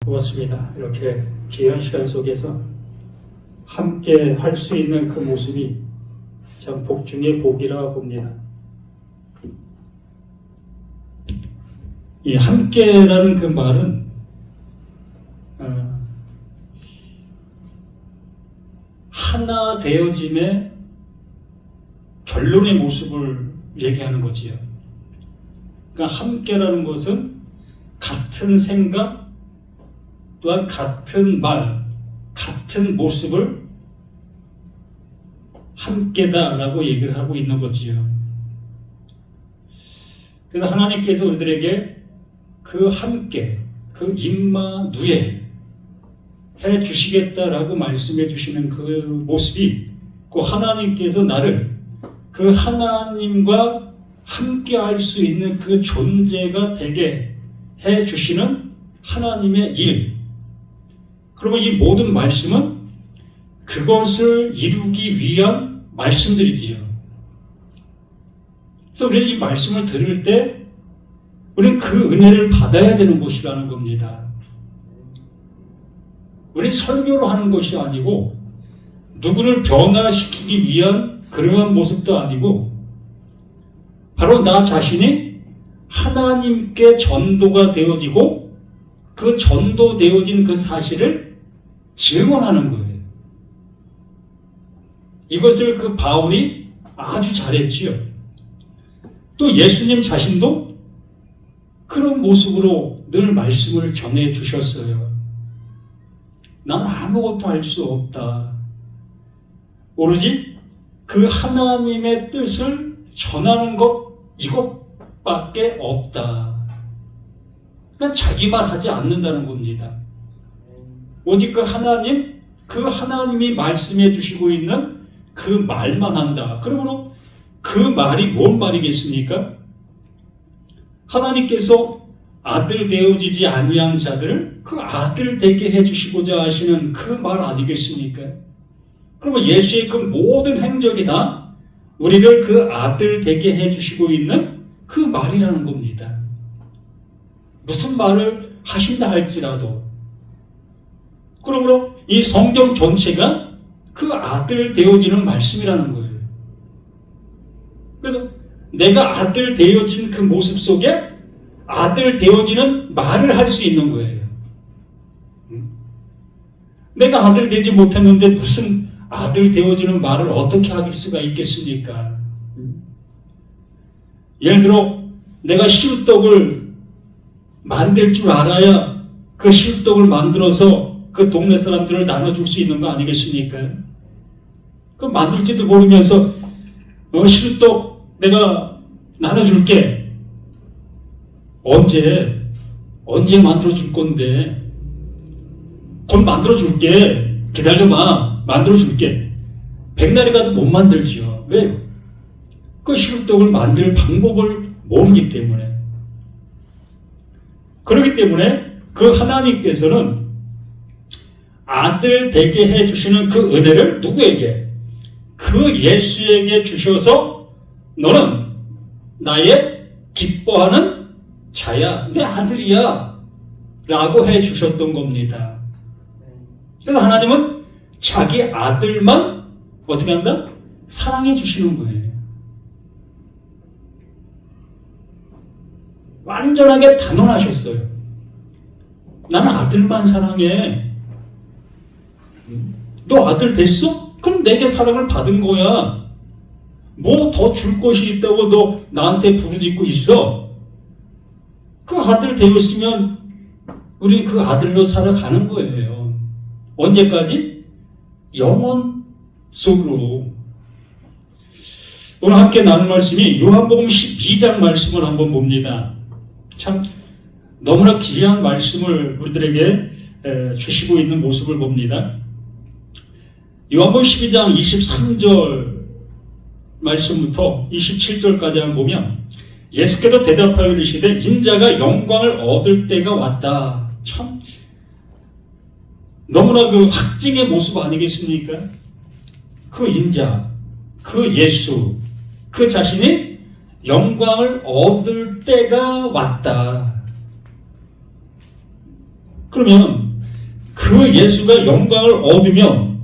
고맙습니다. 이렇게 귀한 시간 속에서 함께 할 수 있는 그 모습이 참 복 중의 복이라 봅니다. 이 함께라는 그 말은 하나 되어짐의 결론의 모습을 얘기하는 거지요. 그러니까 함께라는 것은 같은 생각 또한 같은 말, 같은 모습을 함께다라고 얘기를 하고 있는 거지요. 그래서 하나님께서 우리들에게 그 함께, 그 임마누엘 해 주시겠다라고 말씀해 주시는 그 모습이 그 하나님께서 나를 그 하나님과 함께 할 수 있는 그 존재가 되게 해 주시는 하나님의 일. 그러면 이 모든 말씀은 그것을 이루기 위한 말씀들이지요. 그래서 우리는 이 말씀을 들을 때 우리는 그 은혜를 받아야 되는 것이라는 겁니다. 우리 설교로 하는 것이 아니고 누구를 변화시키기 위한 그러한 모습도 아니고 바로 나 자신이 하나님께 전도가 되어지고 그 전도되어진 그 사실을 증언하는 거예요. 이것을 그 바울이 아주 잘했지요. 또 예수님 자신도 그런 모습으로 늘 말씀을 전해 주셨어요. 난 아무것도 할 수 없다. 오로지 그 하나님의 뜻을 전하는 것 이것밖에 없다. 그냥 자기 말 하지 않는다는 겁니다. 오직 그 하나님이 말씀해 주시고 있는 그 말만 한다. 그러므로 그 말이 뭔 말이겠습니까? 하나님께서 아들 되어지지 아니한 자들을 그 아들 되게 해주시고자 하시는 그 말 아니겠습니까? 그러면 예수의 그 모든 행적이 다 우리를 그 아들 되게 해주시고 있는 그 말이라는 겁니다. 무슨 말을 하신다 할지라도 그러므로 이 성경 전체가 그 아들 되어지는 말씀이라는 거예요. 그래서 내가 아들 되어진 그 모습 속에 아들 되어지는 말을 할 수 있는 거예요. 내가 아들 되지 못했는데 무슨 아들 되어지는 말을 어떻게 할 수가 있겠습니까? 예를 들어 내가 실떡을 만들 줄 알아야 그 실떡을 만들어서 그 동네 사람들을 나눠줄 수 있는 거 아니겠습니까? 그 만들지도 모르면서 실떡 내가 나눠줄게. 언제 만들어줄 건데? 곧 만들어줄게. 기다려봐. 만들어줄게. 백날이 가도 못 만들지요. 왜요? 그 실떡을 만들 방법을 모르기 때문에. 그렇기 때문에 그 하나님께서는 아들 되게 해주시는 그 은혜를 누구에게? 그 예수에게 주셔서 너는 나의 기뻐하는 자야, 내 아들이야 라고 해주셨던 겁니다. 그래서 하나님은 자기 아들만 어떻게 한다? 사랑해 주시는 거예요. 완전하게 단언하셨어요. 나는 아들만 사랑해. 너 아들 됐어? 그럼 내게 사랑을 받은 거야. 뭐 더 줄 것이 있다고 너 나한테 부르짖고 있어? 그 아들 되었으면 우린 그 아들로 살아가는 거예요. 언제까지? 영원 속으로. 오늘 함께 나눌 말씀이 요한복음 12장 말씀을 한번 봅니다. 참 너무나 귀한 말씀을 우리들에게 주시고 있는 모습을 봅니다. 요한복음 12장 23절 말씀부터 27절까지 한번 보면 예수께서 대답하여 이르시되 인자가 영광을 얻을 때가 왔다. 참 너무나 그 확증의 모습 아니겠습니까? 그 인자, 그 예수, 그 자신이 영광을 얻을 때가 왔다. 그러면 그 예수가 영광을 얻으면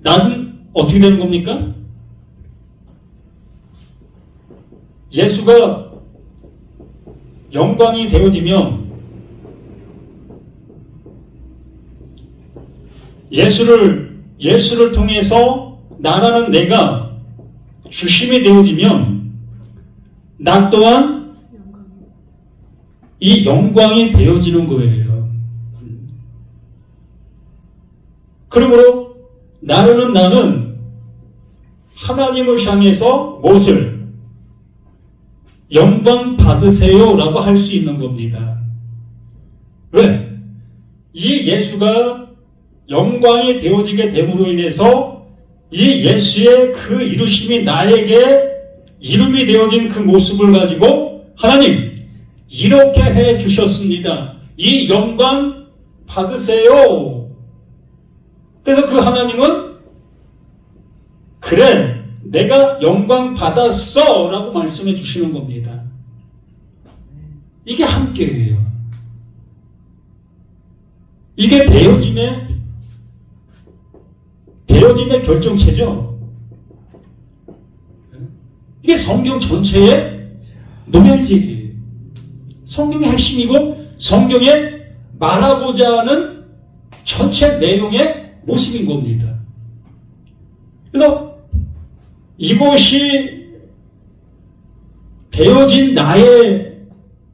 나는 어떻게 되는 겁니까? 예수가 영광이 되어지면 예수를 통해서 나라는 내가 주심이 되어지면 나 또한 이 영광이 되어지는 거예요. 그러므로 나는 하나님을 향해서 무엇을 영광 받으세요 라고 할 수 있는 겁니다. 왜? 이 예수가 영광이 되어지게 됨으로 인해서 이 예수의 그 이루심이 나에게 이름이 되어진 그 모습을 가지고 하나님 이렇게 해 주셨습니다. 이 영광 받으세요. 그래서 그 하나님은 그래 내가 영광 받았어 라고 말씀해 주시는 겁니다. 이게 함께예요. 이게 되어짐의 결정체죠. 이게 성경 전체의 노멸질이에요. 성경의 핵심이고 성경에 말하고자 하는 전체 내용의 모습인 겁니다. 그래서 이것이 되어진 나의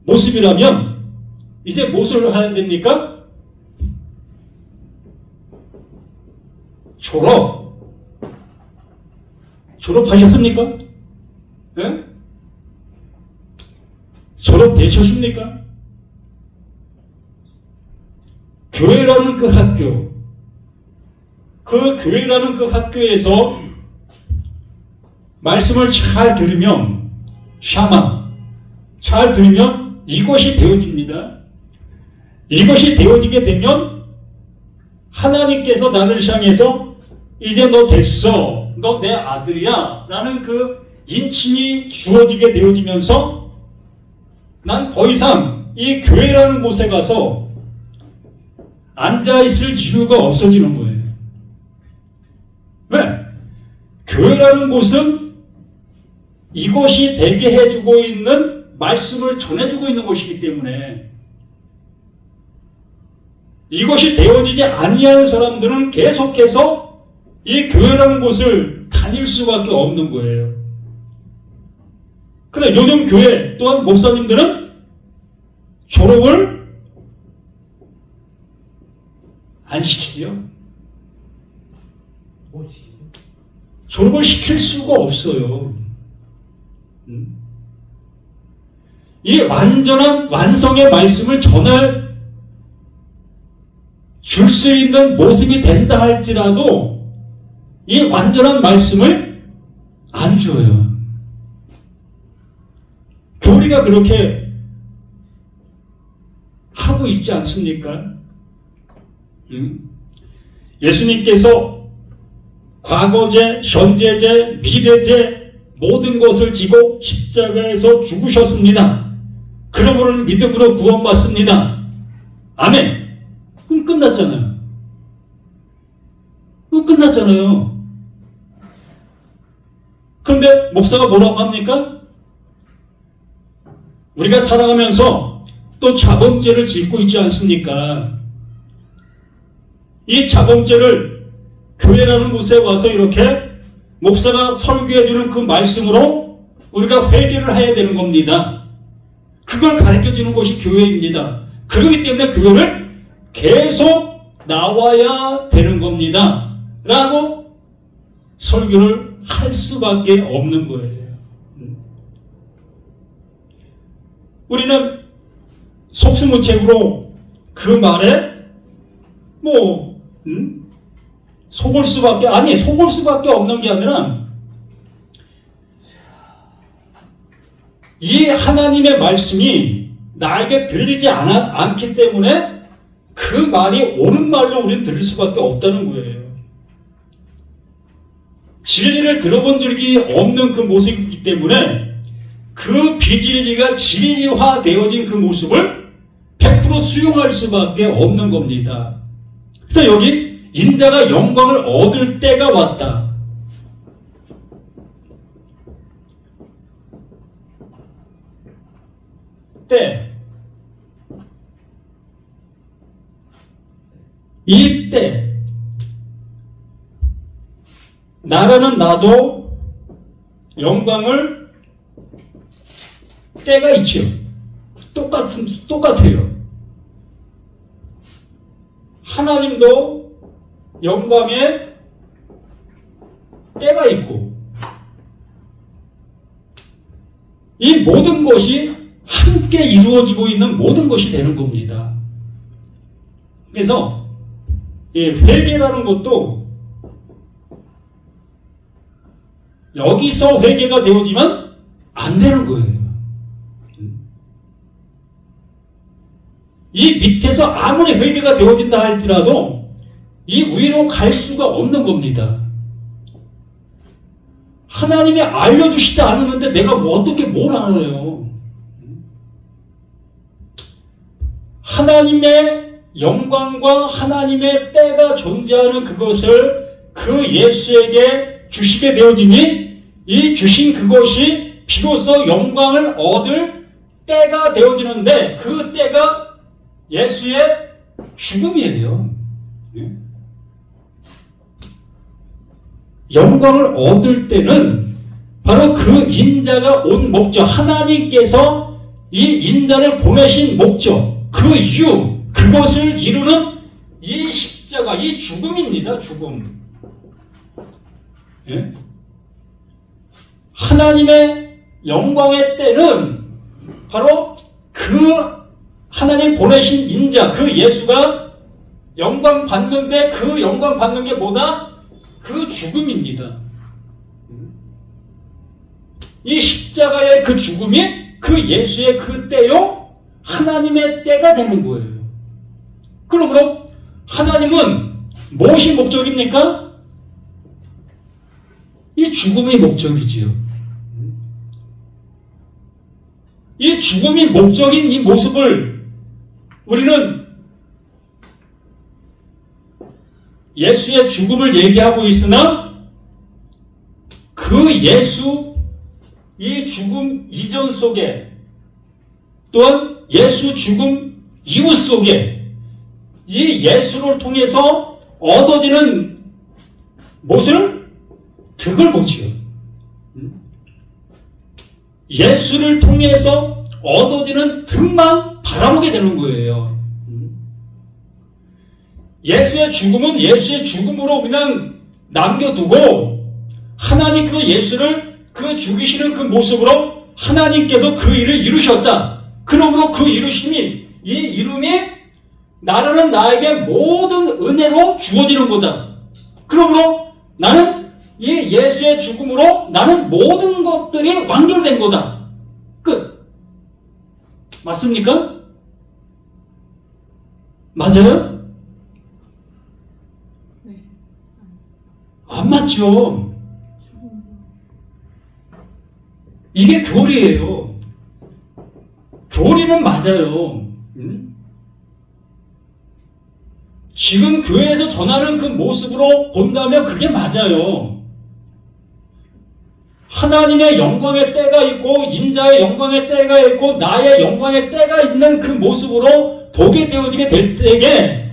모습이라면 이제 무엇을 해야 됩니까? 졸업하셨습니까? 네? 졸업되셨습니까? 교회라는 그 교회라는 그 학교에서 말씀을 잘 들으면 잘 들으면 이것이 되어집니다. 이것이 되어지게 되면 하나님께서 나를 향해서 이제 너 됐어. 너 내 아들이야. 라는 그 인칭이 주어지게 되어지면서 난 더 이상 이 교회라는 곳에 가서 앉아있을 이유가 없어지는 거예요. 왜? 교회라는 곳은 이것이 되게 해주고 있는 말씀을 전해주고 있는 곳이기 때문에 이것이 되어지지 아니한 사람들은 계속해서 이 교회라는 곳을 다닐 수밖에 없는 거예요. 그런데 요즘 교회 또한 목사님들은 졸업을 안 시키죠. 졸업을 시킬 수가 없어요. 이 완전한 완성의 말씀을 전할 줄 수 있는 모습이 된다 할지라도 이 완전한 말씀을 안 줘요. 교리가 그렇게 하고 있지 않습니까? 예수님께서 과거제, 현재제, 미래제 모든 것을 지고 십자가에서 죽으셨습니다. 그러므로 믿음으로 구원받습니다. 아멘. 그럼 끝났잖아요. 끝났잖아요. 그런데 목사가 뭐라고 합니까? 우리가 살아가면서 또 자범죄를 짓고 있지 않습니까? 이 자범죄를 교회라는 곳에 와서 이렇게 목사가 설교해주는 그 말씀으로 우리가 회개를 해야 되는 겁니다. 그걸 가르쳐주는 곳이 교회입니다. 그렇기 때문에 교회를 계속 나와야 되는 겁니다. 라고 설교를 할 수밖에 없는 거예요. 우리는 속수무책으로 그 말에 속을 수밖에 없는 게 아니라 이 하나님의 말씀이 나에게 들리지 않기 때문에 그 말이 옳은 말로 우리는 들을 수밖에 없다는 거예요. 진리를 들어본 적이 없는 그 모습이기 때문에 그 비진리가 진리화 되어진 그 모습을 100% 100% 수용할 수밖에 없는 겁니다. 그래서 여기 인자가 영광을 얻을 때가 왔다. 때. 이 때. 나라는 나도 영광을 때가 있죠. 똑같아요. 하나님도 영광의 때가 있고, 이 모든 것이 함께 이루어지고 있는 모든 것이 되는 겁니다. 그래서 이 회개라는 것도 여기서 회개가 되어지면 안 되는 거예요. 이 밑에서 아무리 회개가 되어진다 할지라도 이 위로 갈 수가 없는 겁니다. 하나님이 알려주시지 않았는데 내가 어떻게 뭘 알아요? 하나님의 영광과 하나님의 때가 존재하는 그것을 그 예수에게 주시게 되어지니 이 주신 그것이 비로소 영광을 얻을 때가 되어지는데 그 때가 예수의 죽음이에요. 영광을 얻을 때는 바로 그 인자가 온 목적, 하나님께서 이 인자를 보내신 목적, 그 이유, 그것을 이루는 이 십자가, 이 죽음입니다. 죽음. 예? 하나님의 영광의 때는 바로 그 하나님 보내신 인자, 그 예수가 영광 받는데 그 영광 받는 게 뭐다? 그 죽음입니다. 이 십자가의 그 죽음이 그 예수의 그 때요, 하나님의 때가 되는 거예요. 그러므로 하나님은 무엇이 목적입니까? 이 죽음이 목적이지요. 이 죽음이 목적인 이 모습을 우리는 예수의 죽음을 얘기하고 있으나 그 예수, 이 죽음 이전 속에 또한 예수 죽음 이후 속에 이 예수를 통해서 얻어지는 무엇을? 득을 보지요. 예수를 통해서 얻어지는 득만 바라보게 되는 거예요. 예수의 죽음은 예수의 죽음으로 그냥 남겨두고 하나님 그 예수를 그 죽이시는 그 모습으로 하나님께서 그 일을 이루셨다. 그러므로 그 이루심이, 이 이름이 나라는 나에게 모든 은혜로 주어지는 거다. 그러므로 나는 이 예수의 죽음으로 나는 모든 것들이 완결된 거다. 끝. 맞습니까? 맞아요? 네. 안 맞죠? 이게 교리예요. 교리는 맞아요. 지금 교회에서 전하는 그 모습으로 본다면 그게 맞아요. 하나님의 영광의 때가 있고 인자의 영광의 때가 있고 나의 영광의 때가 있는 그 모습으로 보게 되어지게 될 때에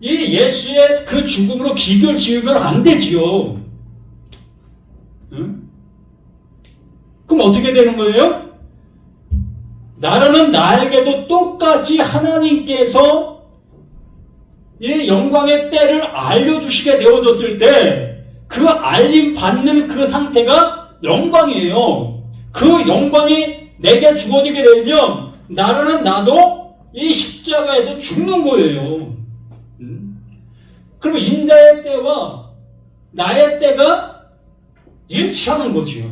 이 예수의 그 죽음으로 비교를 지으면 안 되지요. 응? 그럼 어떻게 되는 거예요? 나라는 나에게도 똑같이 하나님께서 이 영광의 때를 알려주시게 되어졌을 때 그 알림 받는 그 상태가 영광이에요. 그 영광이 내게 주어지게 되면 나라는 나도 이 십자가에서 죽는 거예요. 그럼 인자의 때와 나의 때가 일치하는 거지요.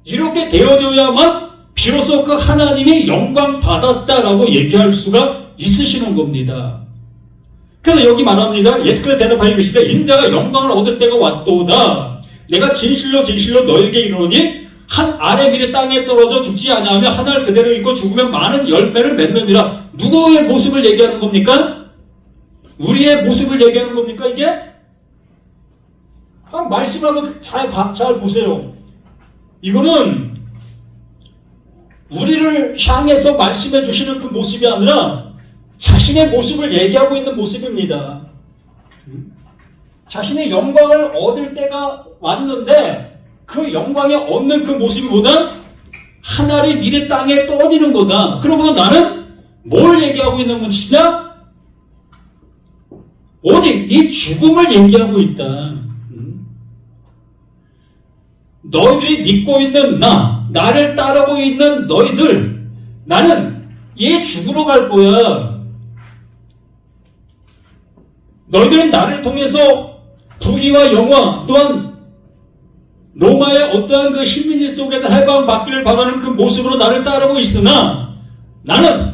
이렇게 되어져야만 비로소 그 하나님이 영광 받았다라고 얘기할 수가 있으시는 겁니다. 그래서 여기 말합니다. 예수께서 대답하여 이르시되 인자가 영광을 얻을 때가 왔도다. 내가 진실로 진실로 너에게 이르노니 한 알의 밀이 땅에 떨어져 죽지 아니하며 한 알 그대로 있고 죽으면 많은 열매를 맺느니라. 누구의 모습을 얘기하는 겁니까? 우리의 모습을 얘기하는 겁니까 이게? 말씀을 한번 잘 보세요. 이거는 우리를 향해서 말씀해 주시는 그 모습이 아니라 자신의 모습을 얘기하고 있는 모습입니다. 자신의 영광을 얻을 때가 왔는데 그 영광에 얻는 그 모습보다 한 알이 미래 땅에 떨어지는 거다. 그러므로 나는 뭘 얘기하고 있는 것이냐? 오직 이 죽음을 얘기하고 있다. 너희들이 믿고 있는 나를 따르고 있는 너희들, 나는 이 죽으러 갈 거야. 너희들은 나를 통해서 부귀와 영화 또한 로마의 어떠한 그 식민지 속에서 해방받기를 바라는 그 모습으로 나를 따르고 있으나 나는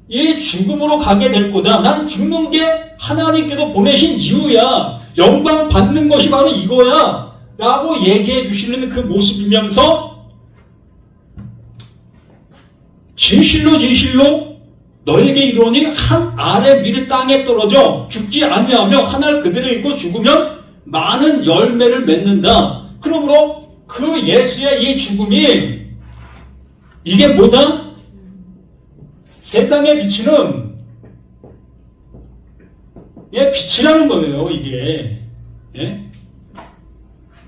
이 죽음으로 가게 될 거다. 난 죽는 게 하나님께서 보내신 이유야. 영광 받는 것이 바로 이거야. 라고 얘기해 주시는 그 모습이면서 진실로 너에게 이르노니 한 알의 밀이 땅에 떨어져 죽지 아니하며 한 알 그대로 있고 죽으면 많은 열매를 맺는다. 그러므로 그 예수의 이 죽음이 이게 뭐다? 세상에 비치는 빛이라는 거예요. 이게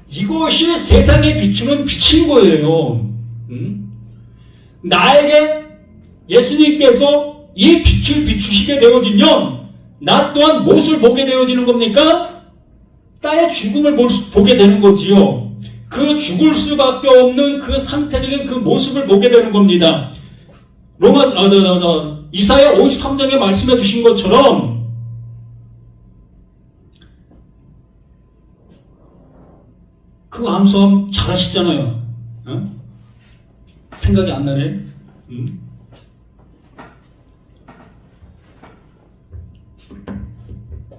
이것이 세상에 비추는 빛인 거예요. 나에게 예수님께서 이 빛을 비추시게 되어지면 나 또한 무엇을 보게 되어지는 겁니까? 나의 죽음을 보게 되는 거지요. 그 죽을 수밖에 없는 그 상태적인 그 모습을 보게 되는 겁니다. 이사야 53장에 말씀해 주신 것처럼 그 암송 잘 하시잖아요. 생각이 안 나네.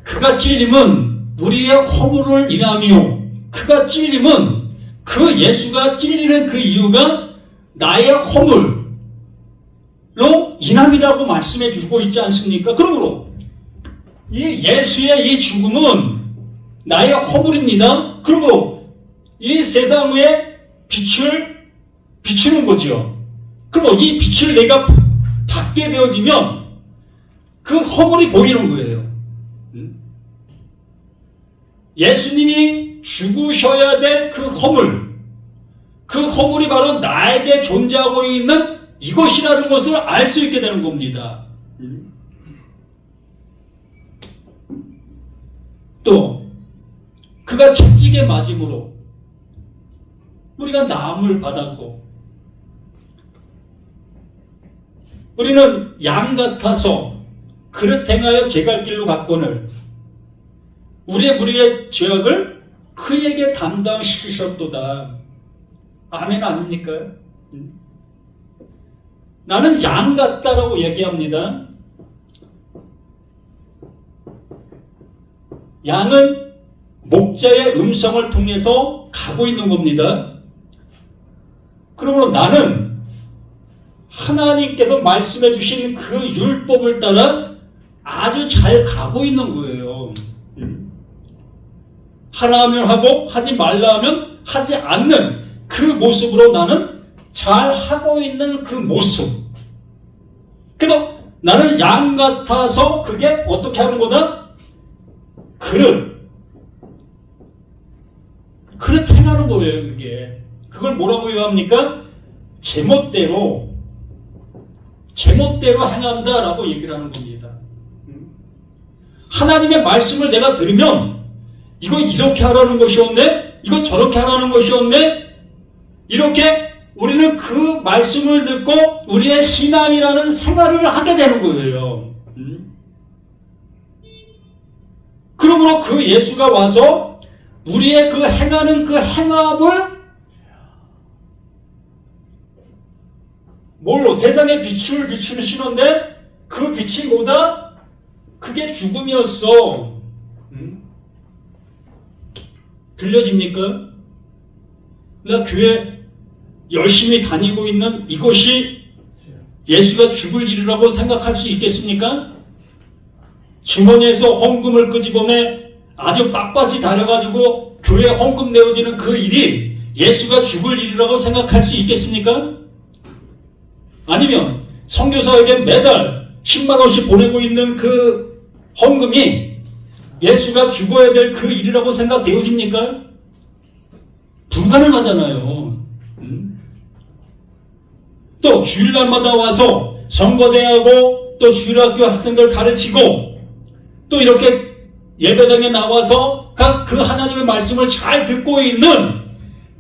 그가 찔림은 우리의 허물을 인하며 그가 찔림은 그 예수가 찔리는 그 이유가 나의 허물로 인함이라고 말씀해 주고 있지 않습니까? 그러므로 이 예수의 이 죽음은 나의 허물입니다. 그러므로 이 세상 위에 빛을 비추는 거지요. 그럼 이 빛을 내가 받게 되어지면 그 허물이 보이는 거예요. 예수님이 죽으셔야 될 그 허물, 그 허물이 바로 나에게 존재하고 있는 이것이라는 것을 알 수 있게 되는 겁니다. 또 그가 채찍에 맞음으로 우리가 나음을 받았고 우리는 양 같아서 그릇 행하여 개갈 길로 갔거늘 우리의 죄악을 그에게 담당시키셨도다. 아멘 아닙니까? 나는 양 같다라고 얘기합니다. 양은 목자의 음성을 통해서 가고 있는 겁니다. 그러므로 나는 하나님께서 말씀해 주신 그 율법을 따라 아주 잘 가고 있는 거예요. 하라 하면 하고 하지 말라 하면 하지 않는 그 모습으로 나는 잘 하고 있는 그 모습. 그래서 나는 양 같아서 그게 어떻게 하는 거다? 그릇 행하는 거예요. 그게 그걸 뭐라고 얘기합니까? 제멋대로 행한다라고 얘기를 하는 겁니다. 하나님의 말씀을 내가 들으면 이거 이렇게 하라는 것이었네? 이거 저렇게 하라는 것이었네? 이렇게 우리는 그 말씀을 듣고 우리의 신앙이라는 생활을 하게 되는 거예요. 그러므로 그 예수가 와서 우리의 그 행하는 그 행함을 뭘로? 세상에 빛을 비추시는데 그 빛이 뭐다? 그게 죽음이었어. 들려집니까? 나 교회 열심히 다니고 있는 이것이 예수가 죽을 일이라고 생각할 수 있겠습니까? 주머니에서 헌금을 끄집어내 아주 빡빡이 다려가지고 교회 헌금 내어지는 그 일이 예수가 죽을 일이라고 생각할 수 있겠습니까? 아니면 선교사에게 매달 10만 원씩 보내고 있는 그 헌금이 예수가 죽어야 될 그 일이라고 생각되어집니까? 불가능하잖아요. 또 주일날마다 와서 선거대하고 또 주일학교 학생들 가르치고 또 이렇게 예배당에 나와서 각 그 하나님의 말씀을 잘 듣고 있는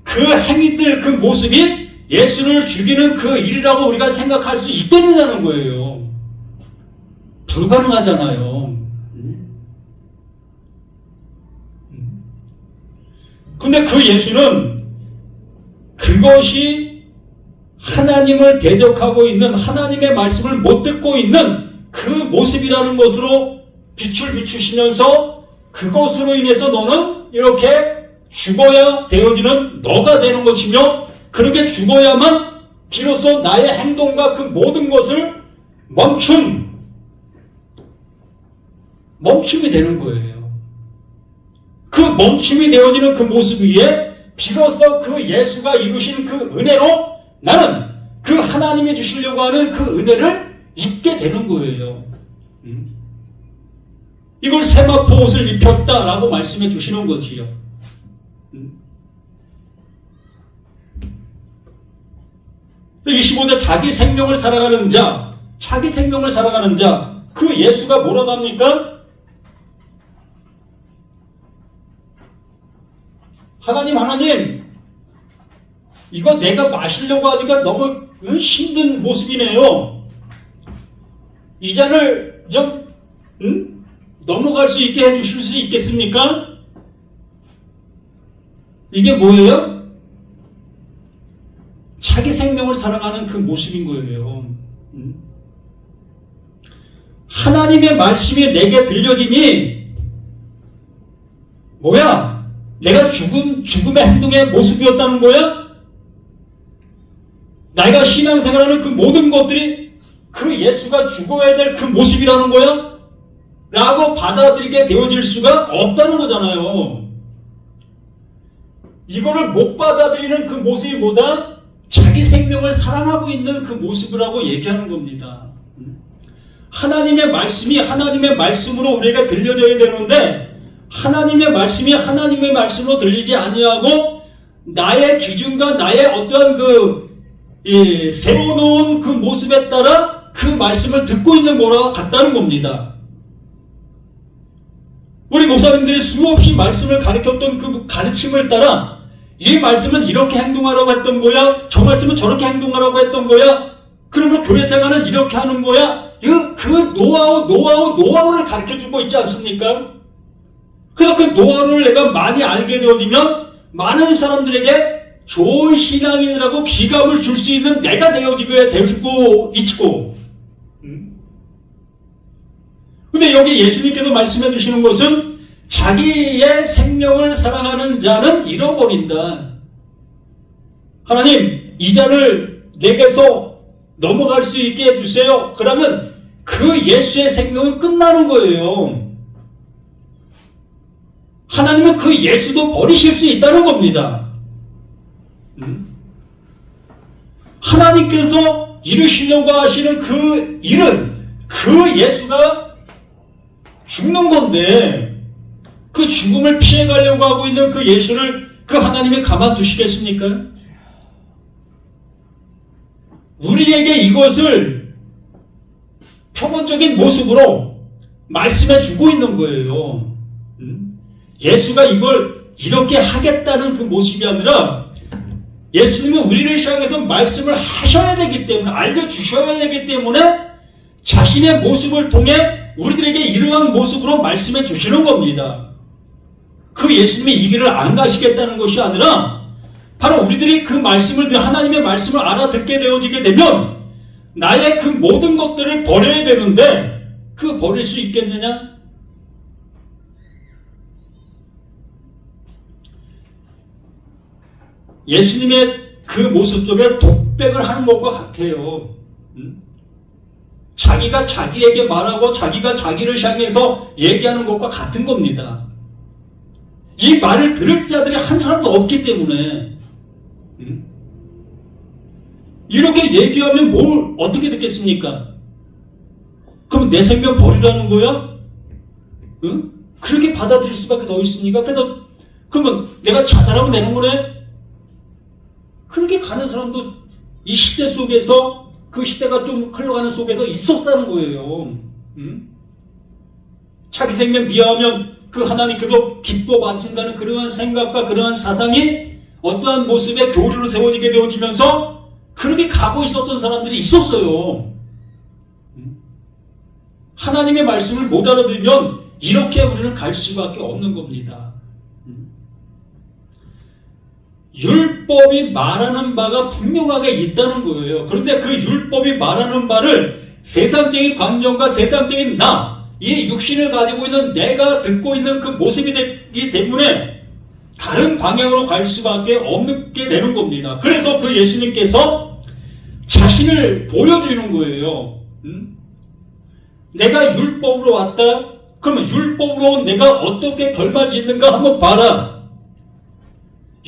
그 행위들, 그 모습이 예수를 죽이는 그 일이라고 우리가 생각할 수 있겠느냐는 거예요. 불가능하잖아요. 근데 그 예수는 그것이 하나님을 대적하고 있는, 하나님의 말씀을 못 듣고 있는 그 모습이라는 것으로 빛을 비추시면서 그것으로 인해서 너는 이렇게 죽어야 되어지는 너가 되는 것이며, 그렇게 죽어야만 비로소 나의 행동과 그 모든 것을 멈춤이 되는 거예요. 그 멈춤이 되어지는 그 모습 위에 비로소 그 예수가 이루신 그 은혜로 나는 그 하나님이 주시려고 하는 그 은혜를 입게 되는 거예요. 이걸 세마포 옷을 입혔다라고 말씀해 주시는 것이요. 25절 자기 생명을 살아가는 자, 그 예수가 뭐라고 합니까? 하나님, 이거 내가 마시려고 하니까 너무 힘든 모습이네요. 이 잔을 좀 넘어갈 수 있게 해주실 수 있겠습니까? 이게 뭐예요? 자기 생명을 살아가는 그 모습인 거예요. 하나님의 말씀이 내게 들려지니 뭐야? 내가 죽음의 행동의 모습이었다는 거야? 내가 신앙생활하는 그 모든 것들이 그 예수가 죽어야 될 그 모습이라는 거야? 라고 받아들이게 되어질 수가 없다는 거잖아요. 이거를 못 받아들이는 그 모습이 뭐다? 자기 생명을 사랑하고 있는 그 모습이라고 얘기하는 겁니다. 하나님의 말씀이 하나님의 말씀으로 우리에게 들려져야 되는데, 하나님의 말씀이 하나님의 말씀으로 들리지 아니하고 나의 기준과 나의 어떠한 세워놓은 그 모습에 따라 그 말씀을 듣고 있는 거랑 같다는 겁니다. 우리 목사님들이 수없이 말씀을 가르쳤던 그 가르침을 따라 이 말씀은 이렇게 행동하라고 했던 거야, 저 말씀은 저렇게 행동하라고 했던 거야, 그러면 교회 생활은 이렇게 하는 거야, 그 노하우를 가르쳐주고 있지 않습니까? 그래서 그 노하우를 내가 많이 알게 되어지면 많은 사람들에게 좋은 신앙인이라고 기감을 줄 수 있는 내가 되어지게 될 수도 있고. 근데 여기 예수님께서 말씀해 주시는 것은 자기의 생명을 사랑하는 자는 잃어버린다. 하나님, 이 잔을 내게서 넘어갈 수 있게 해주세요. 그러면 그 예수의 생명은 끝나는 거예요. 하나님은 그 예수도 버리실 수 있다는 겁니다. 하나님께서 이루시려고 하시는 그 일은 그 예수가 죽는 건데, 그 죽음을 피해가려고 하고 있는 그 예수를 그 하나님이 가만두시겠습니까? 우리에게 이것을 표본적인 모습으로 말씀해 주고 있는 거예요. 예수가 이걸 이렇게 하겠다는 그 모습이 아니라 예수님은 우리를 향해서 말씀을 하셔야 되기 때문에, 알려주셔야 되기 때문에 자신의 모습을 통해 우리들에게 이러한 모습으로 말씀해 주시는 겁니다. 그 예수님이 이 길을 안 가시겠다는 것이 아니라 바로 우리들이 그 말씀을, 하나님의 말씀을 알아듣게 되어지게 되면 나의 그 모든 것들을 버려야 되는데 그 버릴 수 있겠느냐? 예수님의 그 그 모습 속에 독백을 하는 것과 같아요. 자기가 자기에게 말하고 자기가 자기를 향해서 얘기하는 것과 같은 겁니다. 이 말을 들을 자들이 한 사람도 없기 때문에 이렇게 얘기하면 뭘 어떻게 듣겠습니까? 그럼 내 생명 버리라는 거야? 응? 그렇게 받아들일 수밖에 더 있습니까? 그래서 그러면 내가 자살하면 되는 거네? 그렇게 가는 사람도 이 시대 속에서 그 시대가 좀 흘러가는 속에서 있었다는 거예요. 응? 자기 생명 비하하면 그 하나님께서 기뻐 받으신다는 그러한 생각과 그러한 사상이 어떠한 모습의 교류로 세워지게 되어지면서 그렇게 가고 있었던 사람들이 있었어요. 하나님의 말씀을 못 알아들으면 이렇게 우리는 갈 수밖에 없는 겁니다. 율법이 말하는 바가 분명하게 있다는 거예요. 그런데 그 율법이 말하는 바를 세상적인 관점과 세상적인 이 육신을 가지고 있는 내가 듣고 있는 그 모습이 되기 때문에 다른 방향으로 갈 수밖에 없게 되는 겁니다. 그래서 그 예수님께서 자신을 보여주는 거예요. 내가 율법으로 왔다? 그러면 율법으로 내가 어떻게 결말짓는가 한번 봐라.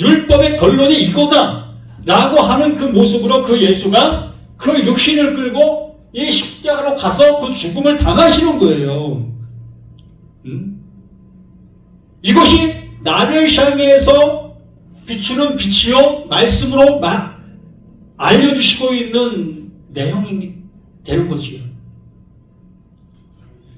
율법의 결론이 이거다 라고 하는 그 모습으로 그 예수가 그 육신을 끌고 이 십자가로 가서 그 죽음을 당하시는 거예요. 이것이 나를 향해서 비추는 빛이요 말씀으로 알려주시고 있는 내용이 되는 거지요.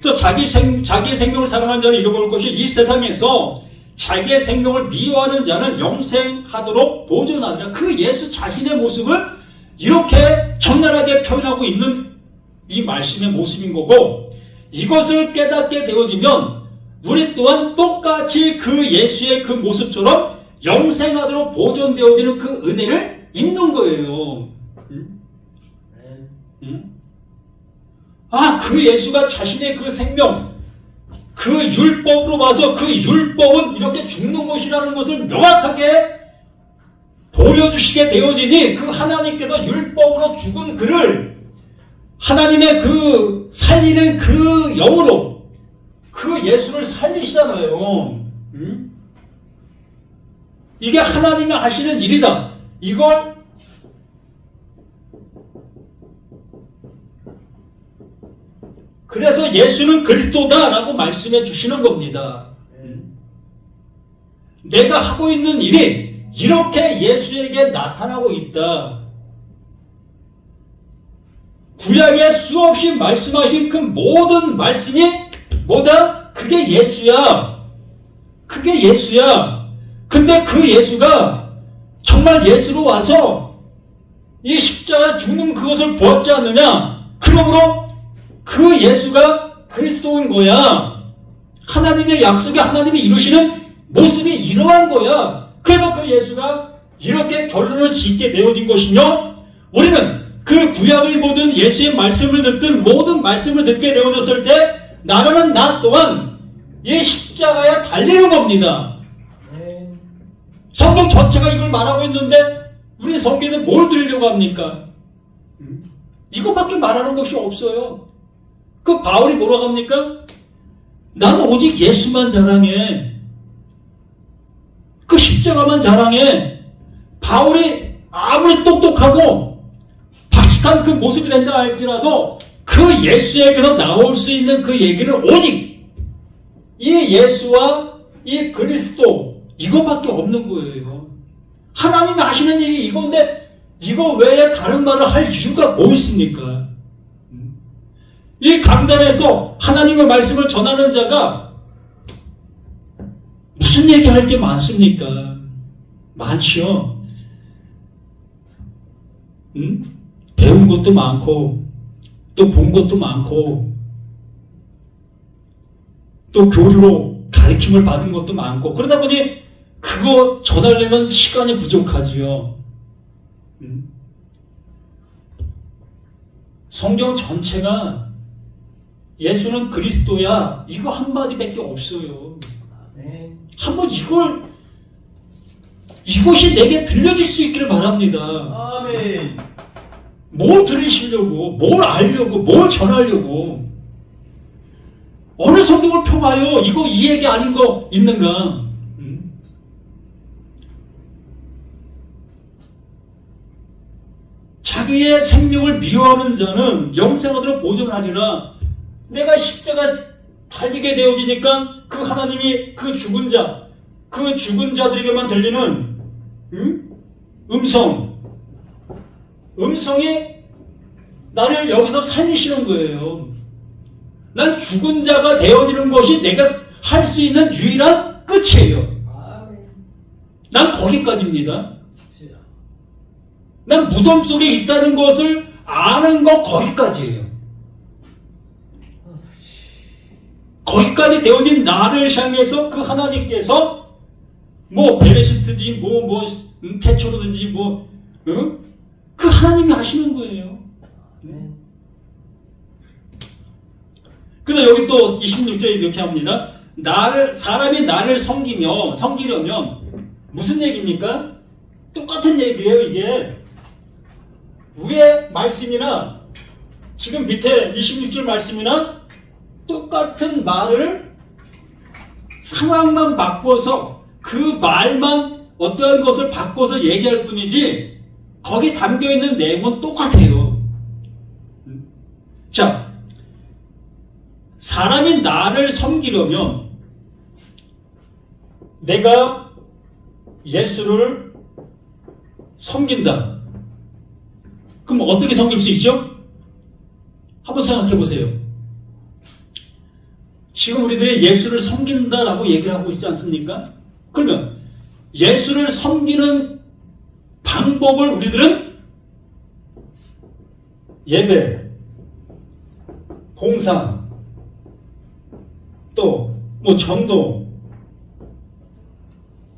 그래서 자기의 생명을 사랑하는 자는 잃어버릴 것이 이 세상에서 자기의 생명을 미워하는 자는 영생하도록 보존하리라. 그 예수 자신의 모습을 이렇게 적나라하게 표현하고 있는 이 말씀의 모습인 거고, 이것을 깨닫게 되어지면 우리 또한 똑같이 그 예수의 그 모습처럼 영생하도록 보존되어지는 그 은혜를 입는 거예요. 그 예수가 자신의 그 생명, 그 율법으로 봐서 그 율법은 이렇게 죽는 것이라는 것을 명확하게 보여주시게 되어지니 그 하나님께서 율법으로 죽은 그를 하나님의 그 살리는 그 영으로 그 예수를 살리시잖아요. 이게 하나님이 하시는 일이다. 이걸 그래서 예수는 그리스도다라고 말씀해 주시는 겁니다. 내가 하고 있는 일이 이렇게 예수에게 나타나고 있다. 구약에 수없이 말씀하신 그 모든 말씀이 뭐다? 그게 예수야. 그게 예수야. 근데 그 예수가 정말 예수로 와서 이 십자가 죽는 그것을 보았지 않느냐? 그러므로 그 예수가 그리스도인 거야. 하나님의 약속이 하나님이 이루시는 모습이 이러한 거야. 그래서 그 예수가 이렇게 결론을 짓게 되어진 것이며, 우리는 그 구약을 보든 예수의 말씀을 듣든 모든 말씀을 듣게 되어졌을 때 나라는 나 또한 이 십자가에 달리는 겁니다. 성경 전체가 이걸 말하고 있는데 우리 성경은 뭘 들으려고 합니까? 이것밖에 말하는 것이 없어요. 그 바울이 뭐라고 합니까? 나는 오직 예수만 자랑해. 그 십자가만 자랑해. 바울이 아무리 똑똑하고 박식한 그 모습이 된다 할지라도 그 예수에게서 나올 수 있는 그 얘기는 오직 이 예수와 이 그리스도 이거밖에 없는 거예요. 하나님이 하시는 일이 이건데 이거 외에 다른 말을 할 이유가 뭐 있습니까? 이 강단에서 하나님의 말씀을 전하는 자가 무슨 얘기할 게 많습니까? 많지요. 배운 것도 많고 또 본 것도 많고 또 교류로 가르침을 받은 것도 많고, 그러다 보니 그거 전하려면 시간이 부족하지요. 성경 전체가 예수는 그리스도야 이거 한마디밖에 없어요. 한번 이걸 이것이 내게 들려질 수 있기를 바랍니다. 아멘. 뭘 들으시려고, 뭘 알려고, 뭘 전하려고, 어느 성경을 펴봐요. 이거 이 얘기 아닌 거 있는가? 자기의 생명을 미워하는 자는 영생하도록 보존하리라. 내가 십자가 달리게 되어지니까 그 하나님이 그 죽은 자들에게만 들리는 음성이 나를 여기서 살리시는 거예요. 난 죽은 자가 되어지는 것이 내가 할 수 있는 유일한 끝이에요. 난 거기까지입니다. 난 무덤 속에 있다는 것을 아는 거 거기까지예요. 거기까지 되어진 나를 향해서 그 하나님께서 뭐 베레시트지 태초로든지 그 하나님이 하시는 거예요. 그래서 여기 또 26절에 이렇게 합니다. 사람이 나를 섬기려면 무슨 얘기입니까? 똑같은 얘기예요. 이게 위에 말씀이나 지금 밑에 26절 말씀이나 똑같은 말을 상황만 바꿔서 그 말만 어떠한 것을 바꿔서 얘기할 뿐이지 거기 담겨있는 내용은 똑같아요. 자, 사람이 나를 섬기려면 내가 예수를 섬긴다. 그럼 어떻게 섬길 수 있죠? 한번 생각해 보세요. 지금 우리들이 예수를 섬긴다라고 얘기를 하고 있지 않습니까? 그러면 예수를 섬기는 방법을 우리들은 예배, 봉사, 또 전도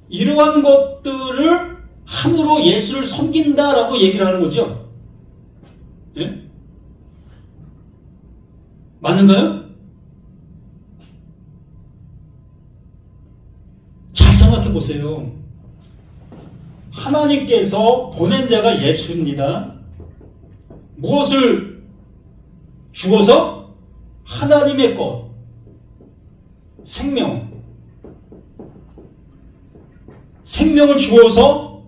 이러한 것들을 함으로 예수를 섬긴다라고 얘기를 하는 거죠. 예? 맞는가요? 잘 생각해 보세요. 하나님께서 보낸 자가 예수입니다. 무엇을 주어서? 하나님의 것, 생명을 주어서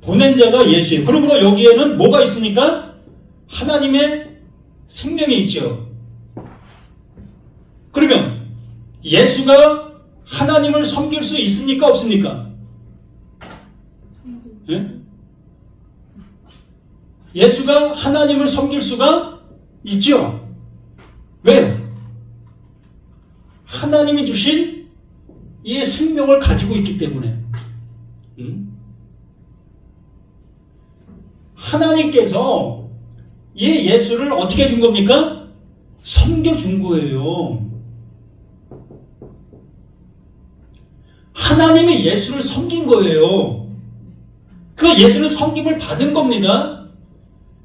보낸 자가 예수예요. 그러므로 여기에는 뭐가 있습니까? 하나님의 생명이 있죠. 그러면 예수가 하나님을 섬길 수 있습니까? 없습니까? 예? 예수가 하나님을 섬길 수가 있죠. 왜요? 하나님이 주신 이 생명을 가지고 있기 때문에. 하나님께서 이 예수를 어떻게 준 겁니까? 섬겨준 거예요. 하나님이 예수를 섬긴 거예요. 그 예수는 섬김을 받은 겁니다.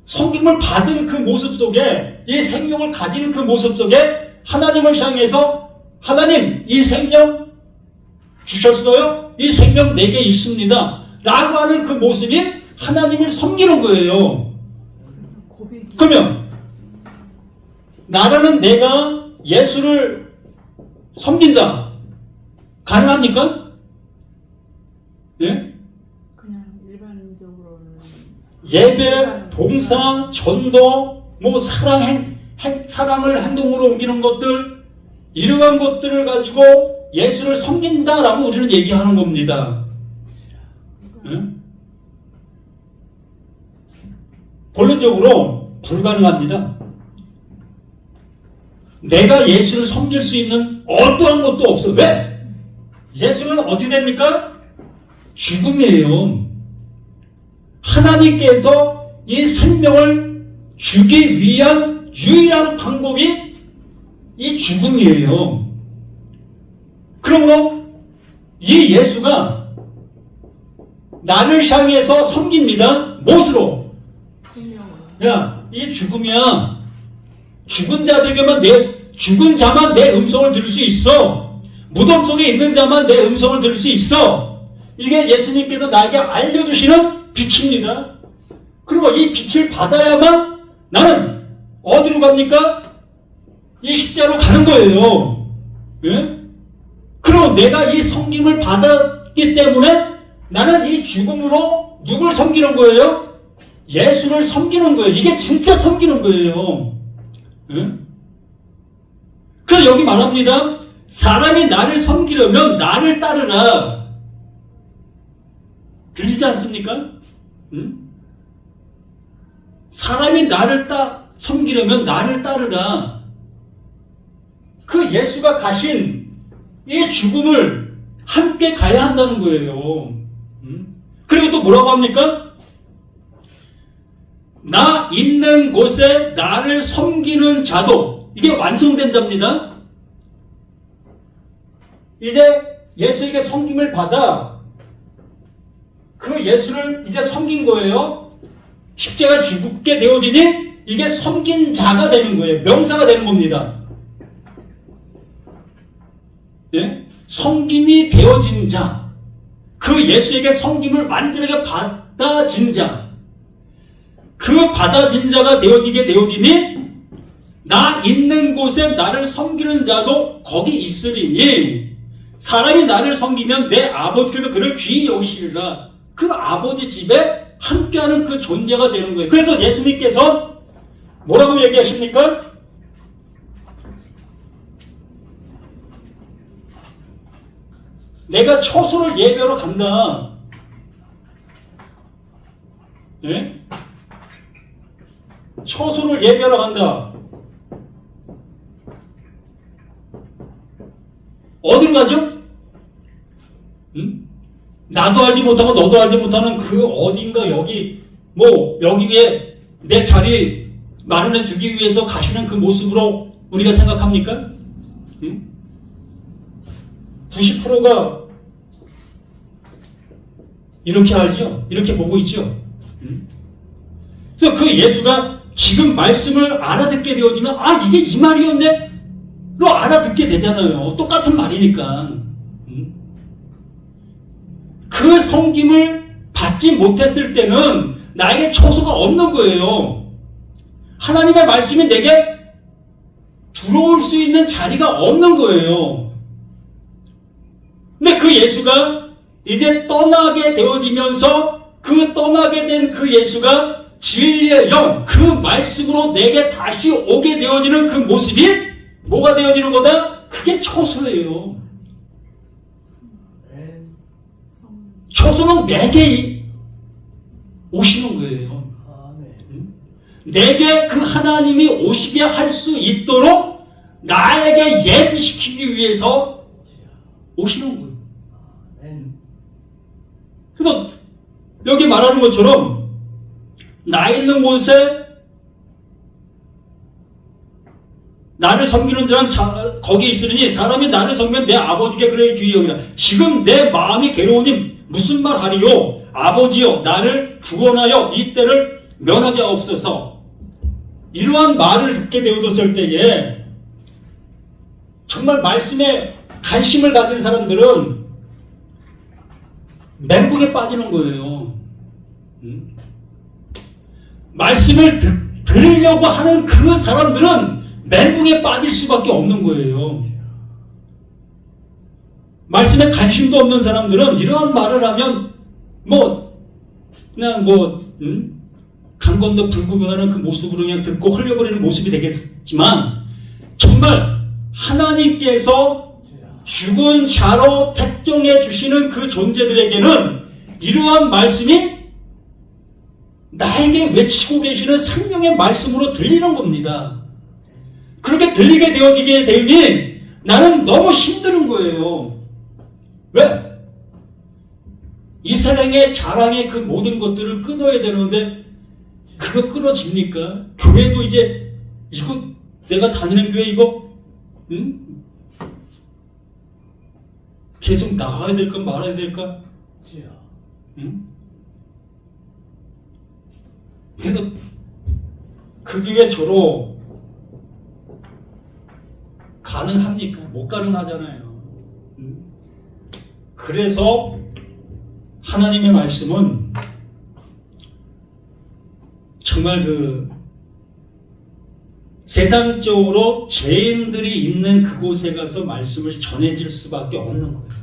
섬김을 받은 그 모습 속에, 이 생명을 가진 그 모습 속에 하나님을 향해서 하나님, 이 생명 주셨어요? 이 생명 내게 있습니다. 라고 하는 그 모습이 하나님을 섬기는 거예요. 그러면 나라는 내가 예수를 섬긴다. 가능합니까? 예? 그냥 일반적으로는 예배, 봉사, 전도, 사랑을 행동으로 옮기는 것들, 이러한 것들을 가지고 예수를 섬긴다라고 우리는 얘기하는 겁니다. 예? 본론적으로 불가능합니다. 내가 예수를 섬길 수 있는 어떠한 것도 없어. 왜? 예수는 어떻게 됩니까? 죽음이에요. 하나님께서 이 생명을 주기 위한 유일한 방법이 이 죽음이에요. 그러므로 이 예수가 나를 향해서 섬깁니다. 무엇으로? 야, 이 죽음이야. 죽은 자만 내 음성을 들을 수 있어. 무덤 속에 있는 자만 내 음성을 들을 수 있어. 이게 예수님께서 나에게 알려주시는 빛입니다. 그리고 이 빛을 받아야만 나는 어디로 갑니까? 이 십자로 가는 거예요. 예? 그리고 내가 이 섬김을 받았기 때문에 나는 이 죽음으로 누굴 섬기는 거예요? 예수를 섬기는 거예요. 이게 진짜 섬기는 거예요. 예? 그래서 여기 말합니다. 사람이 나를 섬기려면 나를 따르라. 들리지 않습니까? 응? 사람이 나를 섬기려면 나를 따르라. 그 예수가 가신 이 죽음을 함께 가야 한다는 거예요. 응? 그리고 또 뭐라고 합니까? 나 있는 곳에 나를 섬기는 자도, 이게 완성된 자입니다. 이제 예수에게 섬김을 받아 그 예수를 이제 섬긴 거예요. 십자가 죽게 되어지니 이게 섬긴 자가 되는 거예요. 명사가 되는 겁니다. 예? 섬김이 되어진 자, 그 예수에게 섬김을 완전하게 받아진 자, 그 받아진 자가 되어지니 나 있는 곳에 나를 섬기는 자도 거기 있으리니 사람이 나를 섬기면 내 아버지께서 그를 귀히 여기시리라. 그 아버지 집에 함께하는 그 존재가 되는 거예요. 그래서 예수님께서 뭐라고 얘기하십니까? 내가 처소를 예배하러 간다. 예? 처소를 예배하러 간다. 어디로 가죠? 응? 나도 알지 못하고 너도 알지 못하는 그 어딘가 여기 여기 위에 내 자리 마련해 주기 위해서 가시는 그 모습으로 우리가 생각합니까? 응? 90%가 이렇게 알죠? 이렇게 보고 있죠? 응? 그래서 그 예수가 지금 말씀을 알아듣게 되어지면 이게 이 말이었네? 로 알아듣게 되잖아요. 똑같은 말이니까. 그 섬김을 받지 못했을 때는 나에게 처소가 없는 거예요. 하나님의 말씀이 내게 들어올 수 있는 자리가 없는 거예요. 근데 그 예수가 이제 떠나게 되어지면서 그 떠나게 된 그 예수가 진리의 영, 그 말씀으로 내게 다시 오게 되어지는 그 모습이 뭐가 되어지는 거다? 그게 처소예요. 처소는 내게 오시는 거예요. 내게 그 하나님이 오시게 할 수 있도록 나에게 예비시키기 위해서 오시는 거예요. 그래서 여기 말하는 것처럼 나 있는 곳에 나를 섬기는 자는 거기 있으니 사람이 나를 섬기면 내 아버지께 그를 귀히 여기라. 지금 내 마음이 괴로우니 무슨 말 하리요? 아버지여 나를 구원하여 이 때를 면하게 하옵소서. 이러한 말을 듣게 되어졌을 때에 정말 말씀에 관심을 가진 사람들은 멘붕에 빠지는 거예요. 말씀을 들으려고 하는 그 사람들은 멘붕에 빠질 수밖에 없는 거예요. 말씀에 관심도 없는 사람들은 이러한 말을 하면 그냥 강건도 불구경하는 그 모습으로 그냥 듣고 흘려버리는 모습이 되겠지만 정말 하나님께서 죽은 자로 택정해 주시는 그 존재들에게는 이러한 말씀이 나에게 외치고 계시는 생명의 말씀으로 들리는 겁니다. 그렇게 들리게 되어지게 되니 나는 너무 힘드는 거예요. 왜? 이 세상의 자랑의 그 모든 것들을 끊어야 되는데 그거 끊어집니까? 교회도 이제 이거 내가 다니는 교회 이거 계속 나와야 될까 말아야 될까? 그래서 그 교회 주로 가능합니까? 못 가능하잖아요. 그래서 하나님의 말씀은 정말 세상적으로 죄인들이 있는 그곳에 가서 말씀을 전해질 수밖에 없는 거예요.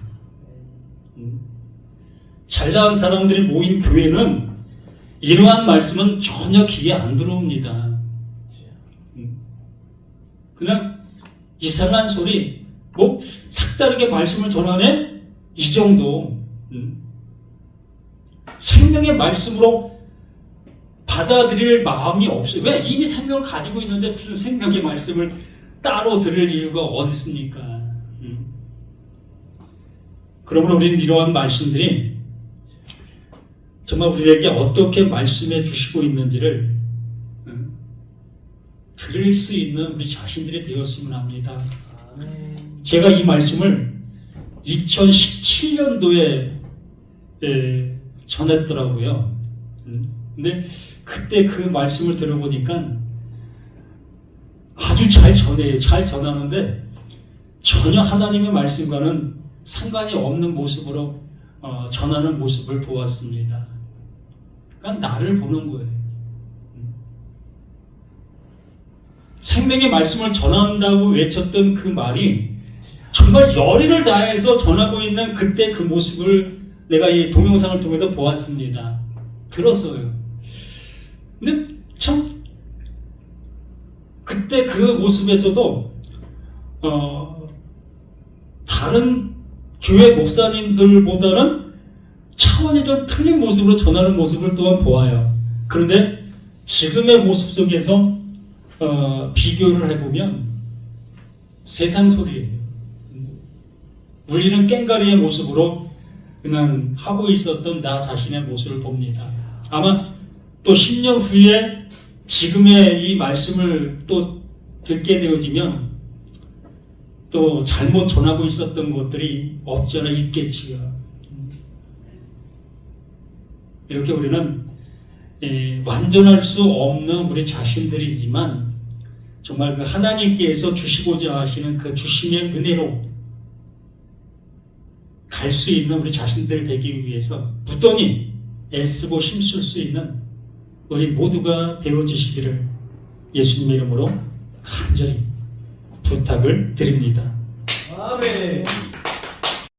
잘나간 사람들이 모인 교회는 이러한 말씀은 전혀 귀에 안 들어옵니다. 그냥 이상한 소리, 색다르게 말씀을 전하네? 이 정도. 생명의 말씀으로 받아들일 마음이 없어요. 왜? 이미 생명을 가지고 있는데 무슨 생명의 말씀을 따로 들을 이유가 어디 있습니까? 그러므로 우리는 이러한 말씀들이 정말 우리에게 어떻게 말씀해 주시고 있는지를 들을 수 있는 우리 자신들이 되었으면 합니다. 제가 이 말씀을 2017년도에 전했더라고요. 근데 그때 그 말씀을 들어보니까 아주 잘 전해요. 잘 전하는데 전혀 하나님의 말씀과는 상관이 없는 모습으로 전하는 모습을 보았습니다. 그러니까 나를 보는 거예요. 생명의 말씀을 전한다고 외쳤던 그 말이 정말 열의를 다해서 전하고 있는 그때 그 모습을 내가 이 동영상을 통해서 보았습니다. 들었어요. 근데 참 그때 그 모습에서도 다른 교회 목사님들보다는 차원이 좀 틀린 모습으로 전하는 모습을 또한 보아요. 그런데 지금의 모습 속에서 비교를 해보면 세상 소리예요. 울리는 꽹가리의 모습으로 그냥 하고 있었던 나 자신의 모습을 봅니다. 아마 또 10년 후에 지금의 이 말씀을 또 듣게 되어지면 또 잘못 전하고 있었던 것들이 없지 않아 있겠지요. 이렇게 우리는 완전할 수 없는 우리 자신들이지만 정말 그 하나님께서 주시고자 하시는 그 주심의 은혜로 갈 수 있는 우리 자신들 되기 위해서 무던히 애쓰고 힘쓸 수 있는 우리 모두가 되어지시기를 예수님의 이름으로 간절히 부탁을 드립니다. 아멘.